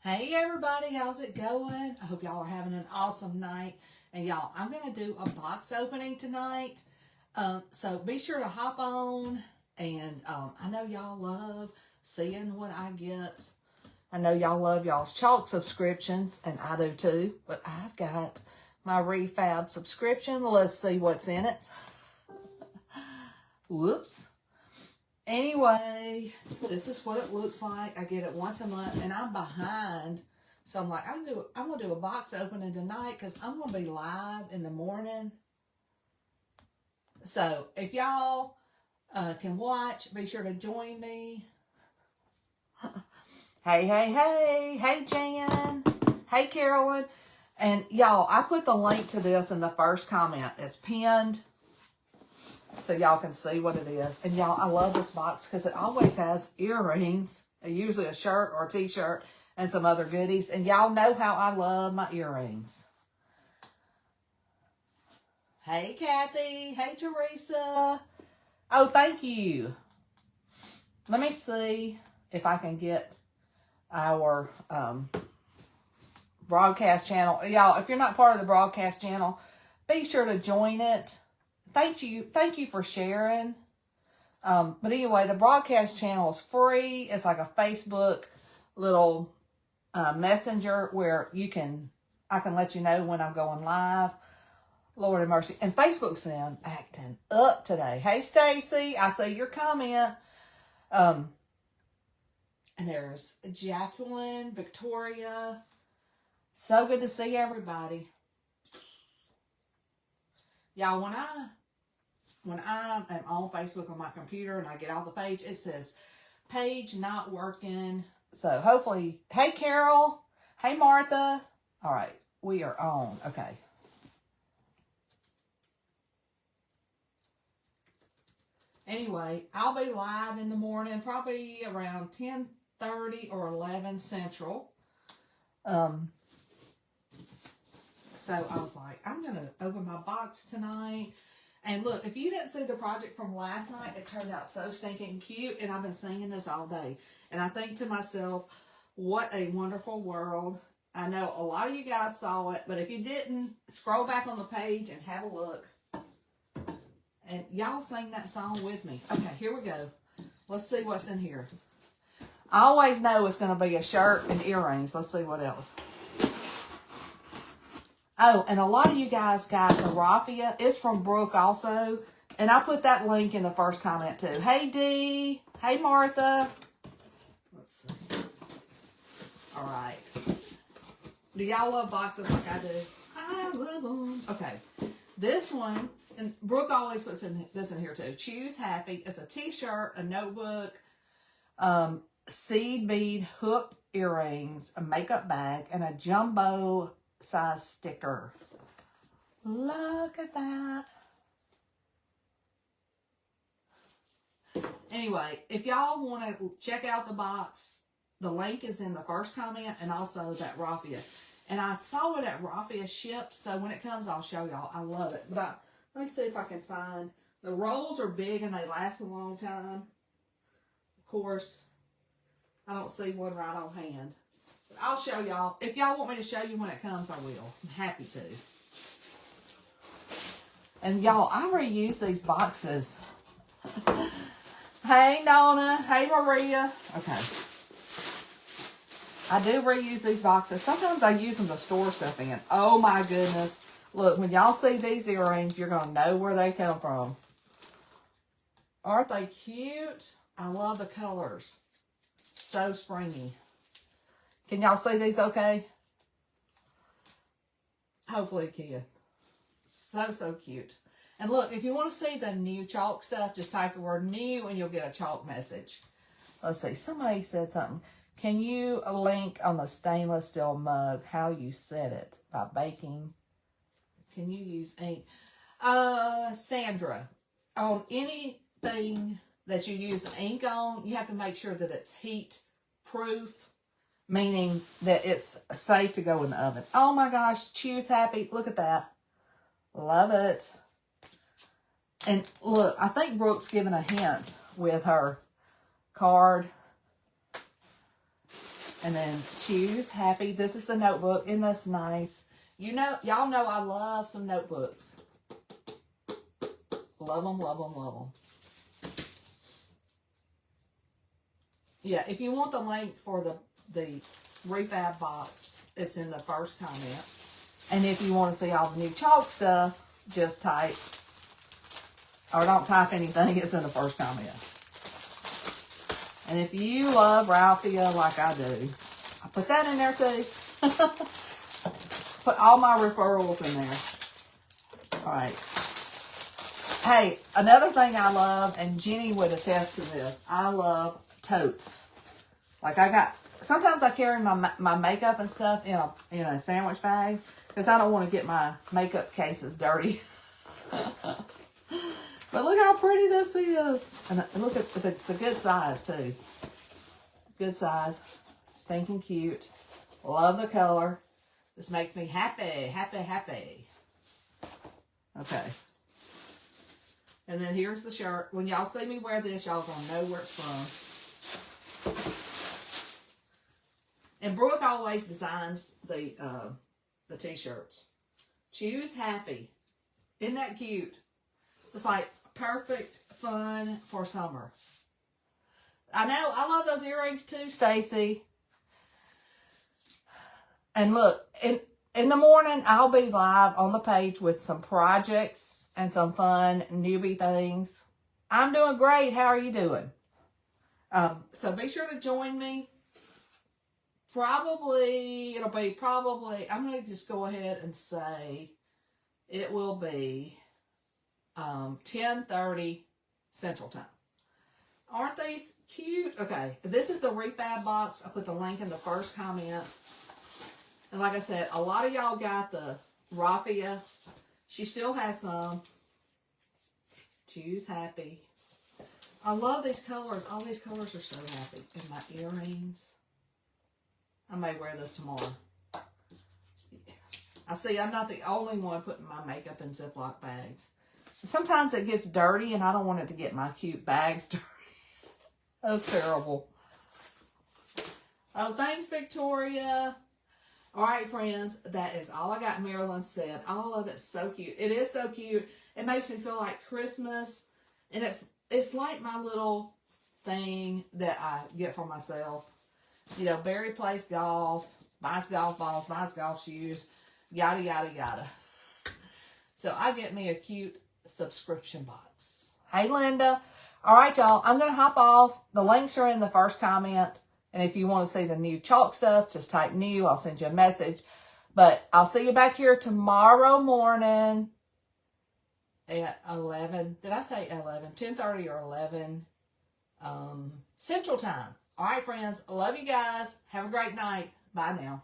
Hey everybody, how's it going? I hope y'all are having an awesome night. And y'all, I'm going to do a box opening tonight. So be sure to hop on. And I know y'all love seeing what I get. I know y'all love y'all's chalk subscriptions, and I do too. But I've got my Refab subscription. Let's see what's in it. Whoops. Anyway, this is what it looks like. I get it once a month, and I'm behind. So I'm like, I'm going to do a box opening tonight because I'm going to be live in the morning. So if y'all can watch, be sure to join me. Hey, hey, hey. Hey, Jan. Hey, Carolyn. And y'all, I put the link to this in the first comment. It's pinned, so y'all can see what it is. And y'all, I love this box because it always has earrings, usually a shirt or a t-shirt, and some other goodies. And y'all know how I love my earrings. Hey, Kathy. Hey, Teresa. Oh, thank you. Let me see if I can get our broadcast channel. Y'all, if you're not part of the broadcast channel, be sure to join it. Thank you for sharing. But anyway, the broadcast channel is free. It's like a Facebook little messenger where I can let you know when I'm going live. Lord have mercy. And Facebook's acting up today. Hey, Stacy, I see your comment. And there's Jacqueline, Victoria. So good to see everybody. Y'all, when I am on Facebook on my computer and I get out the page, it says page not working. So hopefully, hey Carol, hey Martha. All right, we are on. Okay. Anyway, I'll be live in the morning, probably around 10:30 or 11 Central. So I was like, I'm going to open my box tonight. And look, if you didn't see the project from last night, it turned out so stinking cute. And I've been singing this all day. And I think to myself, what a wonderful world. I know a lot of you guys saw it. But if you didn't, scroll back on the page and have a look. And y'all sing that song with me. Okay, here we go. Let's see what's in here. I always know it's going to be a shirt and earrings. Let's see what else. Oh, and a lot of you guys got the raffia. It's from Brooke also. And I put that link in the first comment too. Hey, Dee. Hey, Martha. Let's see. All right. Do y'all love boxes like I do? I love them. Okay. This one, and Brooke always puts this in here too. Choose Happy. It's a t-shirt, a notebook, seed bead hoop earrings, a makeup bag, and a jumbo size sticker. Look at that. Anyway, if y'all want to check out the box, the link is in the first comment, and also that raffia. And I saw where that raffia ships, so when it comes, I'll show y'all. I love it. But let me see if I can find. The rolls are big and they last a long time. Of course, I don't see one right on hand. I'll show y'all. If y'all want me to show you when it comes, I will. I'm happy to. And y'all, I reuse these boxes. Hey, Nona. Hey, Maria. Okay. I do reuse these boxes. Sometimes I use them to store stuff in. Oh, my goodness. Look, when y'all see these earrings, you're going to know where they come from. Aren't they cute? I love the colors. So springy. Can y'all see these okay? Hopefully you can. So cute. And look, if you want to see the new chalk stuff, just type the word new and you'll get a chalk message. Let's see. Somebody said something. Can you link on the stainless steel mug how you set it by baking? Can you use ink? Sandra, on anything that you use ink on, you have to make sure that it's heat proof. Meaning that it's safe to go in the oven. Oh my gosh, Choose Happy. Look at that. Love it. And look, I think Brooke's giving a hint with her card. And then choose happy. This is the notebook. Isn't this nice? You know, y'all know I love some notebooks. Love them, love them, love them. Yeah, if you want the link for the Refab box, it's in the first comment. And if you want to see all the new chalk stuff, just type, or don't type anything, it's in the first comment. And if you love raffia like I do, I put that in there too. Put all my referrals in there. All right. Hey, another thing I love, and Jenny would attest to this, I love totes. Like sometimes I carry my makeup and stuff in a sandwich bag because I don't want to get my makeup cases dirty. But look how pretty this is. And look at it's a good size too. Good size. Stinking cute. Love the color. This makes me happy, happy, happy. Okay. And then here's the shirt. When y'all see me wear this, y'all gonna know where it's from. And Brooke always designs the t-shirts. Choose happy. Isn't that cute? It's like perfect fun for summer. I know, I love those earrings too, Stacy. And look, in the morning, I'll be live on the page with some projects and some fun newbie things. I'm doing great. How are you doing? So be sure to join me. I'm going to just go ahead and say it will be 10:30 Central Time. Aren't these cute? Okay, this is the Refab box. I put the link in the first comment. And like I said, a lot of y'all got the raffia. She still has some. Choose happy. I love these colors. All these colors are so happy. And my earrings. I may wear this tomorrow. I see I'm not the only one putting my makeup in Ziploc bags. Sometimes it gets dirty and I don't want it to get my cute bags dirty. That's terrible. Oh, thanks, Victoria. All right, friends, that is all I got. Marilyn said, all of it's so cute. It is so cute. It makes me feel like Christmas. And it's like my little thing that I get for myself. You know, Barry plays golf, buys golf balls, buys golf shoes, yada, yada, yada. So I get me a cute subscription box. Hey, Linda. All right, y'all. I'm going to hop off. The links are in the first comment. And if you want to see the new chalk stuff, just type new. I'll send you a message. But I'll see you back here tomorrow morning at 11. Did I say 11? 10:30 or 11 Central Time. All right, friends. I love you guys. Have a great night. Bye now.